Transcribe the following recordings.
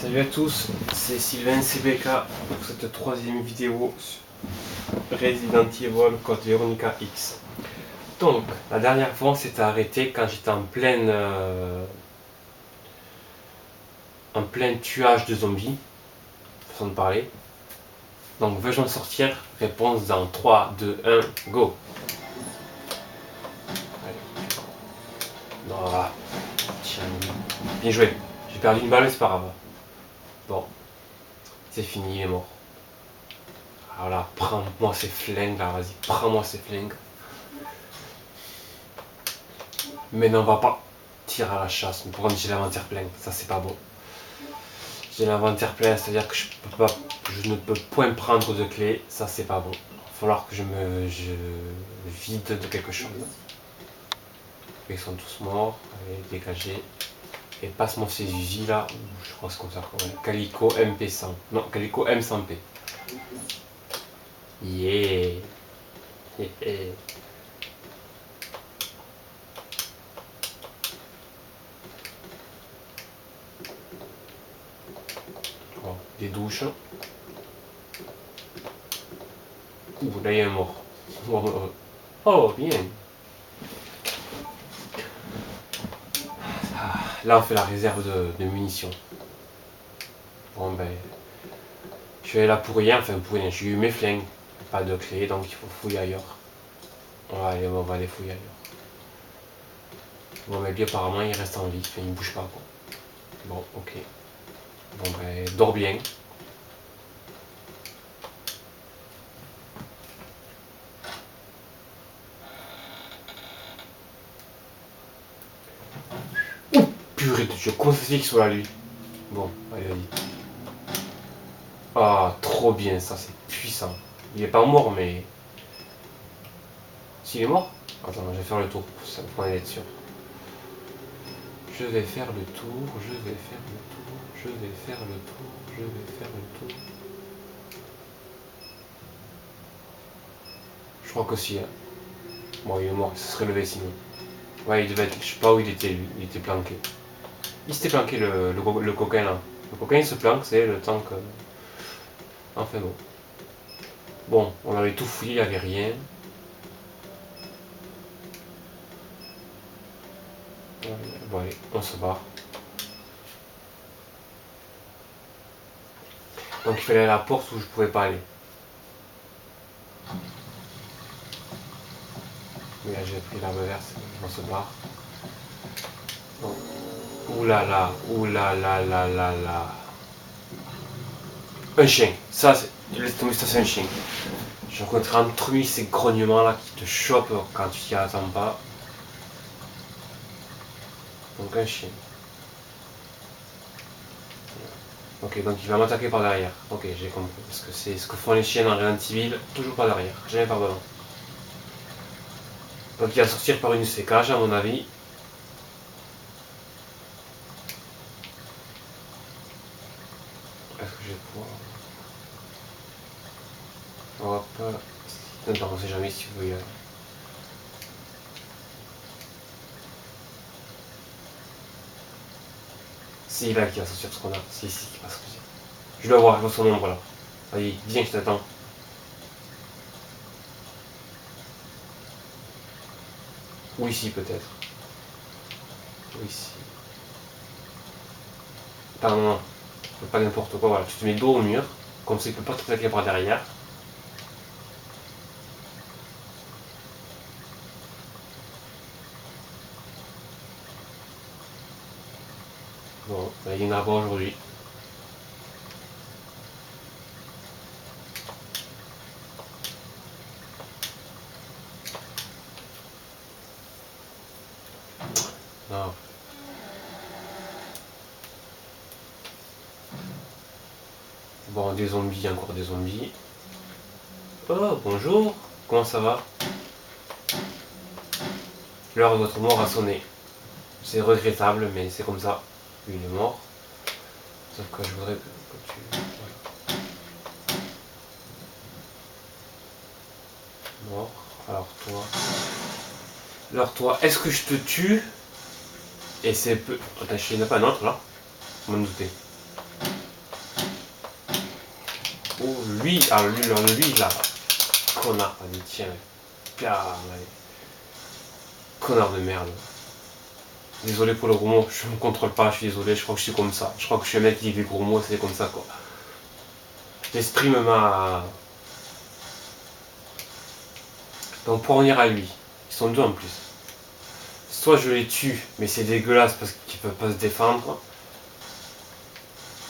Salut à tous, c'est Sylvain CBK pour cette troisième vidéo sur Resident Evil Code Veronica X. Donc, la dernière fois on s'était arrêté quand j'étais en plein tuage de zombies, façon de parler. Donc, veux-je en sortir? Réponse dans 3, 2, 1, go! Allez. Voilà. Tiens, bien joué. J'ai perdu une balle mais c'est pas grave. Bon, c'est fini, il est mort. Alors là, prends-moi ces flingues là, vas-y, prends-moi ces flingues. Mais non, on va pas tirer à la chasse. Mais par contre, j'ai l'inventaire plein, ça c'est pas bon. J'ai l'inventaire plein, c'est-à-dire que je ne peux point prendre de clé, ça c'est pas bon. Il va falloir que je vide de quelque chose. Ils sont tous morts, allez, dégagez. Et passe-moi ces usines là, je crois que c'est comme ça. Ouais. Calico MP100. Non, Calico M100P. Yeah. Yeah. Oh, des douches. Ouh, là il y a un mort. Oh, bien. Là on fait la réserve de munitions. Bon ben, je suis allé là pour rien, enfin pour rien, j'ai eu mes flingues, pas de clé, donc il faut fouiller ailleurs. On va aller fouiller ailleurs. Bon ben lui apparemment il reste en vie, enfin, il bouge pas quoi. Bon ok. Bon ben, dors bien. Ouh, purée de Dieu, comment ça se fait qu'il soit là lui? Bon, allez vas-y. Ah, trop bien, ça c'est puissant. Il est pas mort mais... S'il est mort? Attends, je vais faire le tour, ça me prend d'être sûr. Je vais faire le tour, je vais faire le tour, je vais faire le tour, je vais faire le tour. Je crois qu'aussi, hein. Bon, il est mort, il se serait levé sinon. Ouais, il devait être, je sais pas où il était lui, il était planqué. Il s'était planqué le coquin là. Le coquin il se planque, c'est le temps que... Enfin bon. Bon, on avait tout fouillé, il n'y avait rien. Bon allez, on se barre. Donc il fallait aller à la porte où je pouvais pas aller. Mais là j'ai pris l'arme verte, on se barre. Bon. Ouh là là, ouh là là là là là. Un chien, ça c'est... Laisse tomber, ça c'est un chien. J'ai rencontré entre lui ces grognements là qui te chopent quand tu t'y attends pas. Donc un chien. Ok, donc il va m'attaquer par derrière. Ok, j'ai compris. Parce que c'est ce que font les chiens dans Resident Evil, toujours par derrière, jamais par devant. Donc il va sortir par une de ces cages à mon avis. Est-ce que je vais pouvoir... Hop. Attends, on sait jamais si vous voyez. C'est là qui va sortir ce qu'on a. C'est ici qui va sortir. Je dois voir, je vois son ombre là. Allez, viens, je t'attends. Ou ici peut-être. Ou ici. Attends, non, pas n'importe quoi, voilà. Tu te mets dos au mur, comme ça il peut pas t'attaquer par derrière. Bon, il y en a pas aujourd'hui. Non. Bon, des zombies, encore des zombies. Oh, bonjour, comment ça va? L'heure de votre mort a sonné. C'est regrettable, mais c'est comme ça. Lui, il est mort. Sauf que je voudrais que tu... Voilà. Mort. Alors toi... Alors toi, est-ce que je te tue? Et c'est peu... Attends, il n'y en a pas un autre là? On va me douter. Oh, lui, lui là. Connard, allez, tiens. Allez. Connard de merde. Désolé pour le gros mot, je me contrôle pas, je suis désolé, je crois que je suis comme ça. Je crois que je suis un mec qui dit des gros mots, c'est comme ça quoi. L'esprit me m'a. Donc pour en venir à lui, ils sont deux en plus. Soit je les tue, mais c'est dégueulasse parce qu'ils peuvent pas se défendre.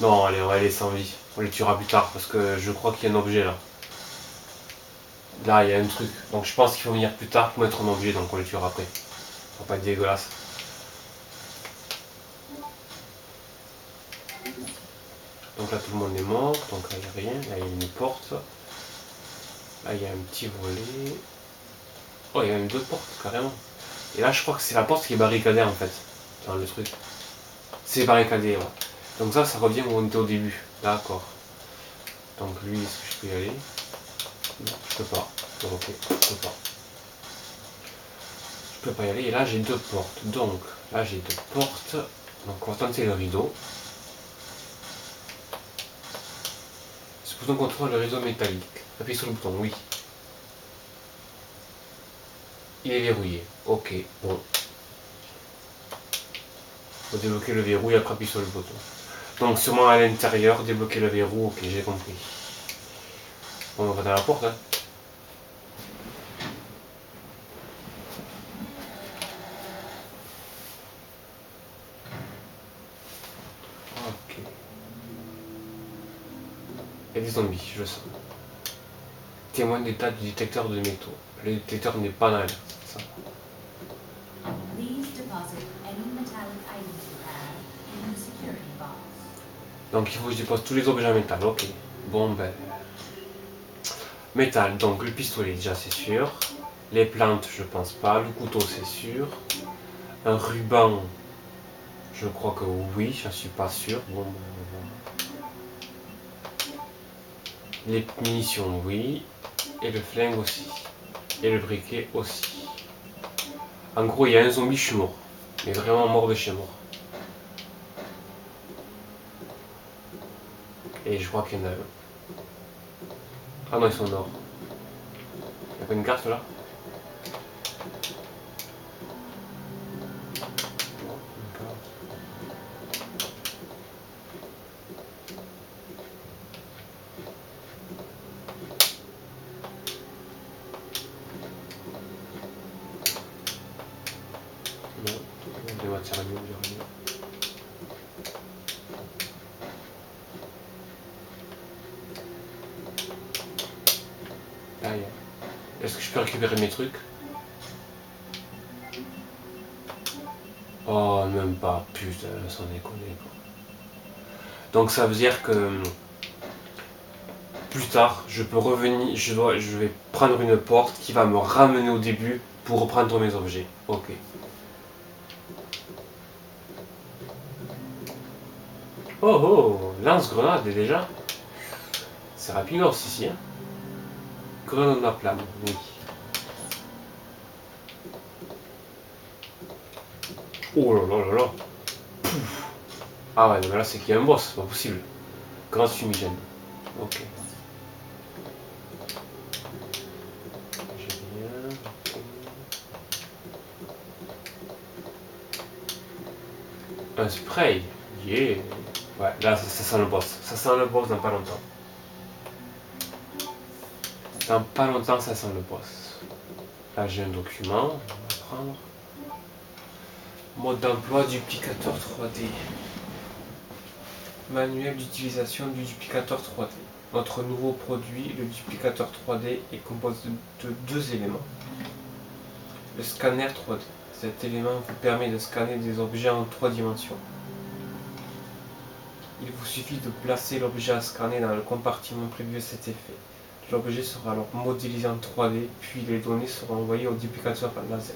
Non, allez, on va les laisser en vie. On les tuera plus tard parce que je crois qu'il y a un objet là. Là, il y a un truc. Donc je pense qu'il faut venir plus tard pour mettre un objet, donc on les tuera après. Pour pas être dégueulasse. Donc là, tout le monde est mort. Donc là, il n'y a rien. Là, il y a une porte. Là, il y a un petit volet. Oh, il y a même deux portes, carrément. Et là, je crois que c'est la porte qui est barricadée en fait. Dans le truc. C'est barricadé, ouais. Donc ça revient où on était au début. D'accord. Donc lui, est-ce que je peux y aller? Non, je peux pas. Ok, je peux pas. Je peux pas y aller. Et là, j'ai deux portes. Donc, là, j'ai deux portes. Donc, on va tenter le rideau. Ce bouton contrôle le rideau métallique. Appuie sur le bouton, oui. Il est verrouillé. Ok, bon. Faut débloquer le verrou et après appuyer sur le bouton. Donc, sûrement à l'intérieur, débloquer le verrou. Ok, j'ai compris. Bon, on va dans la porte, hein. Ok. Il y a des zombies, je le sens. Témoin d'état du détecteur de métaux. Le détecteur n'est pas dans l'air, c'est ça. Donc il faut que je dépose tous les objets en métal, ok. Bon ben. Métal, donc le pistolet déjà c'est sûr. Les plantes je pense pas. Le couteau c'est sûr. Un ruban, je crois que oui, je suis pas sûr. Bon ben, les munitions oui. Et le flingue aussi. Et le briquet aussi. En gros il y a un zombie, je suis mort. Mais vraiment mort de chez mort. Et je crois qu'il y en a un. Ah non, ils sont nord. Il n'y a pas une carte là? Non, des matériaux, rien. Là, est-ce que je peux récupérer mes trucs? Oh, même pas. Putain, sans déconner. Donc ça veut dire que plus tard, je peux revenir, je vais prendre une porte qui va me ramener au début pour reprendre mes objets. Ok. Oh oh, lance-grenade déjà. C'est rapidos ici, hein. Grenade à flamme, oui. Oh là là là là. Pouf. Ah ouais, mais là c'est qu'il y a un boss, c'est pas possible. Grande fumigène. Ok. J'ai rien. Un spray. Yeah. Ouais, là ça sent le boss. Ça sent le boss dans pas longtemps. Dans pas longtemps ça sent le boss. Là j'ai un document. On va prendre. Mode d'emploi duplicateur 3D. Manuel d'utilisation du duplicateur 3D. Notre nouveau produit, le duplicateur 3D, est composé de deux éléments. Le scanner 3D. Cet élément vous permet de scanner des objets en 3 dimensions. Il vous suffit de placer l'objet à scanner dans le compartiment prévu à cet effet. L'objet sera alors modélisé en 3D, puis les données seront envoyées au duplicateur laser.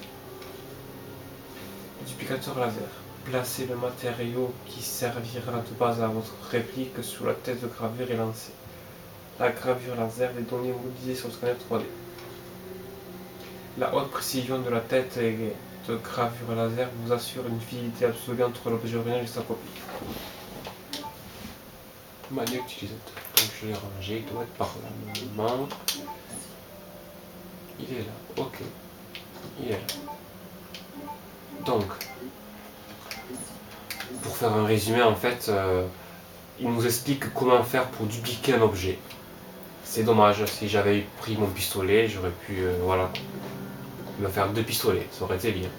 Le duplicateur laser. Placez le matériau qui servira de base à votre réplique sous la tête de gravure et lancez. La gravure laser, les données modélisées sur le scanner 3D. La haute précision de la tête de gravure laser vous assure une fidélité absolue entre l'objet original et sa copie. Manuel utilisateur. Donc je l'ai rangé, il doit être par là. Normalement, il est là. Ok, il est là. Donc, pour faire un résumé, en fait, il nous explique comment faire pour dupliquer un objet. C'est dommage, si j'avais pris mon pistolet, j'aurais pu voilà, me faire 2 pistolets, ça aurait été bien.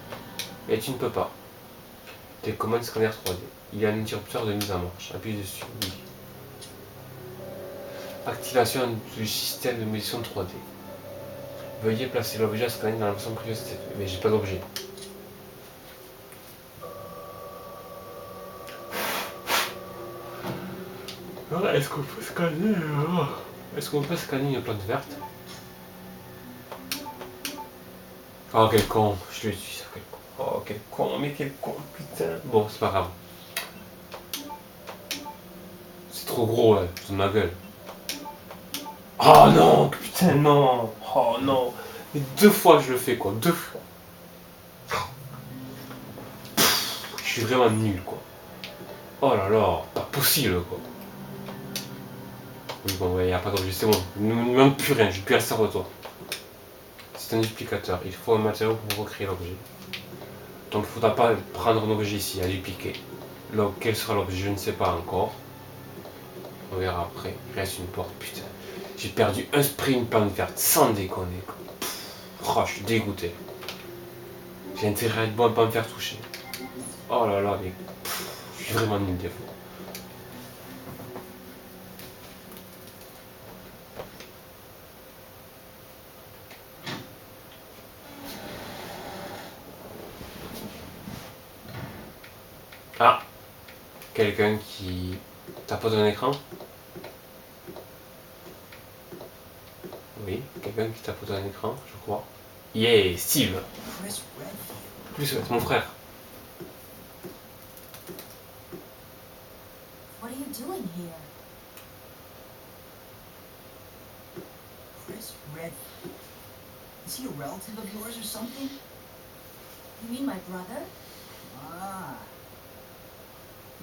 Mais tu ne peux pas. Télécommande scanner 3D. Il y a un interrupteur de mise en marche. Appuie dessus, oui. Activation du système de médiation 3D. Veuillez placer l'objet à scanner dans la version privée. Mais j'ai pas d'objet. Est-ce qu'on peut scanner Est-ce qu'on peut scanner une plante verte? Oh quel con, je le suis, quel con. Oh quel con, mais quel con, putain. Bon, c'est pas grave. C'est trop gros, ouais, c'est de ma gueule. Oh non, putain, non. Oh non. Mais 2 fois que je le fais, quoi, 2 fois. Je suis vraiment nul, quoi. Oh là là, pas possible, quoi. Oui, bon, il n'y a pas d'objet, c'est bon. Ne me demande plus rien, j'ai plus à servir de toi. C'est un duplicateur, il faut un matériau pour recréer l'objet. Donc il ne faudra pas prendre un objet ici à dupliquer. Donc quel sera l'objet, je ne sais pas encore. On verra après. Il reste une porte, putain. J'ai perdu un spray, une plante verte, sans déconner. Oh, je suis dégoûté. J'ai intérêt à être bon à ne pas me faire toucher. Oh là là, mais je suis vraiment nul des fois. Ah, quelqu'un qui tapote un écran. Oui, quelqu'un qui tapote un écran, je crois. Yeah, Steve. Plus, c'est mon frère. What are you doing here? Chris Redfield. Is he a relative of yours or something? You mean my brother? Ah.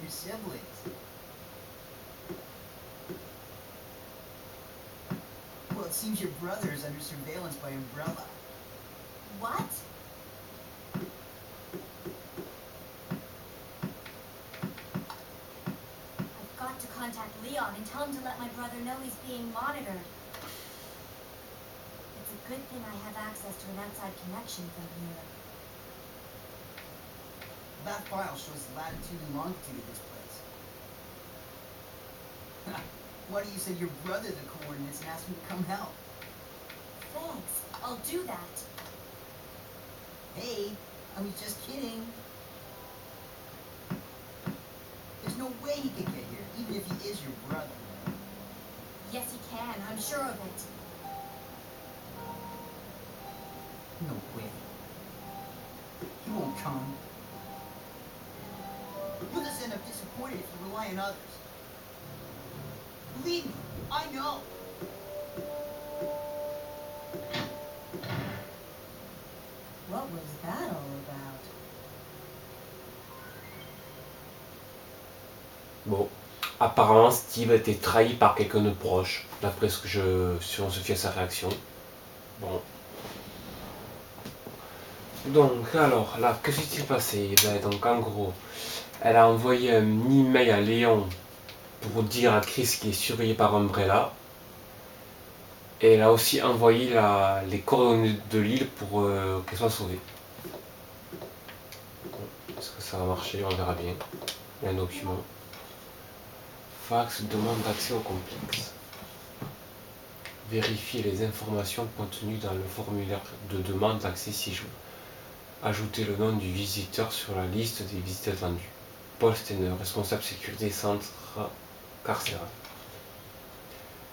Your siblings. Well, it seems your brother is under surveillance by Umbrella. What? I've got to contact Leon and tell him to let my brother know he's being monitored. It's a good thing I have access to an outside connection from here. That file shows the latitude and longitude of this place. Why don't you send your brother the coordinates and ask him to come help? Thanks. I'll do that. Hey, I was just kidding. There's no way he could get here, even if he is your brother. Yes, he can. I'm sure of it. No way. He won't come. You'll just end up disappointed if you rely on others. Believe me, I know. What was that all about? Bon, apparemment Steve a été trahi par quelqu'un de proche, d'après ce que si on se fie à sa réaction. Bon. Donc alors, là, que s'est-il passé? Ben, donc en gros, elle a envoyé un email à Léon pour dire à Chris qu'il est surveillé par Umbrella. Et elle a aussi envoyé les coordonnées de l'île pour qu'elle soit sauvée. Est-ce que ça va marcher? On verra bien. Il y a un document. Fax demande d'accès au complexe. Vérifiez les informations contenues dans le formulaire de demande d'accès ci-jour. Ajoutez le nom du visiteur sur la liste des visites attendues. Paul Steiner, responsable sécurité centre carcéral.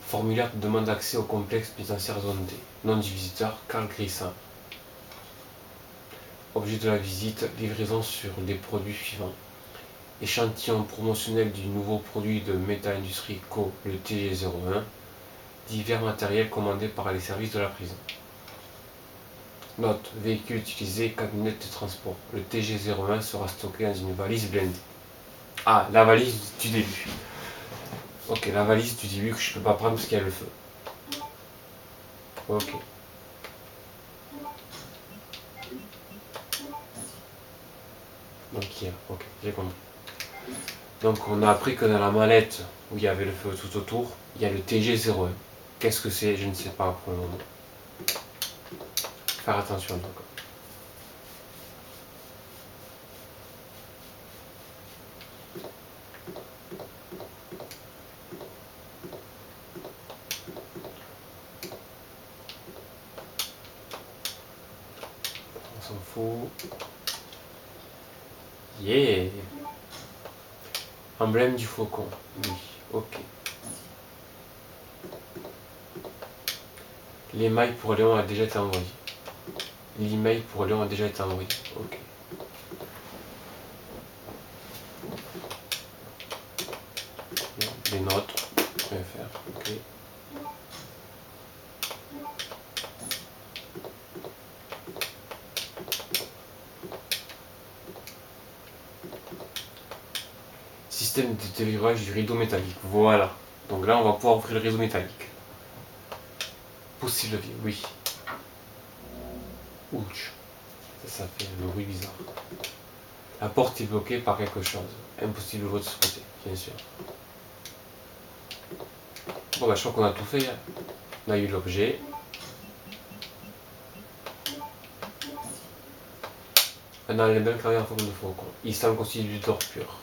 Formulaire de demande d'accès au complexe pénitentiaire zone D. Nom du visiteur, Carl Grissin. Objet de la visite, livraison sur les produits suivants. Échantillon promotionnel du nouveau produit de Meta Industries Co, le TG01. Divers matériels commandés par les services de la prison. Note, véhicule utilisé, camionnette de transport. Le TG01 sera stocké dans une valise blindée. Ah, la valise du début. Ok, la valise du début que je peux pas prendre parce qu'il y a le feu. Ok. Donc ok, j'ai compris. Donc on a appris que dans la mallette où il y avait le feu tout autour, il y a le TG01. Qu'est-ce que c'est? Je ne sais pas pour le moment. Faire attention donc. On s'en fout. Yeah! Emblème du faucon. Oui, ok. L'email pour Léon a déjà été envoyé. L'email pour Léon a déjà été envoyé. Ok. Les notes. Je vais faire. Ok. Système de déverrouillage du rideau métallique. Voilà. Donc là, on va pouvoir ouvrir le rideau métallique. Poussez le levier, oui. Ouch. Ça fait un bruit bizarre. La porte est bloquée par quelque chose. Impossible d'ouvrir de ce côté, bien sûr. Bon bah je crois qu'on a tout fait. Hein. On a eu l'objet. Un emblème carré en forme de faucon. Il semble constitué d'or pur.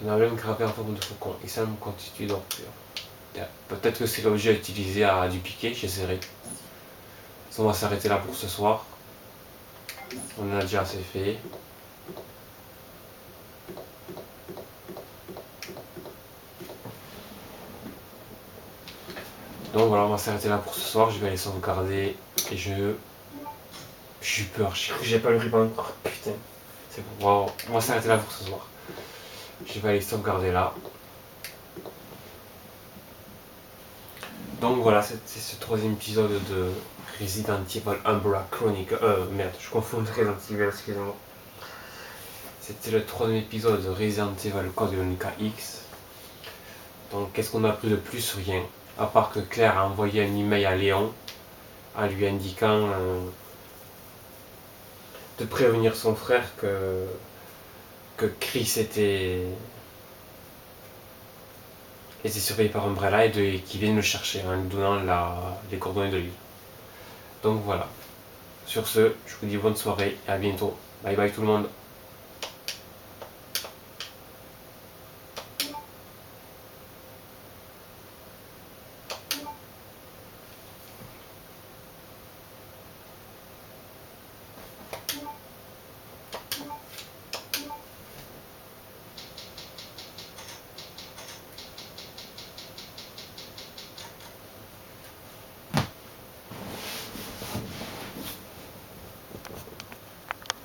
Un emblème gravé en forme de faucon. Il semble constitué d'or pur. Peut-être que c'est l'objet à utiliser à dupliquer, j'essaierai. On va s'arrêter là pour ce soir. On en a déjà assez fait. Donc voilà, on va s'arrêter là pour ce soir. Je vais aller sauvegarder et j'ai eu peur. J'ai pas le ruban encore. Putain. C'est bon. Wow. On va s'arrêter là pour ce soir. Je vais aller sauvegarder là. Donc voilà, c'est ce troisième épisode de Resident Evil Umbrella Chronicle. Merde, je confonds Resident Evil, excusez-moi. C'était le troisième épisode de Resident Evil Code Veronica X. Donc qu'est-ce qu'on a appris de plus? Rien. À part que Claire a envoyé un email à Léon en lui indiquant de prévenir son frère que Chris était surveillé par Umbrella et qu'il vienne le chercher en lui donnant les coordonnées de l'île. Donc voilà. Sur ce, je vous dis bonne soirée et à bientôt. Bye bye tout le monde.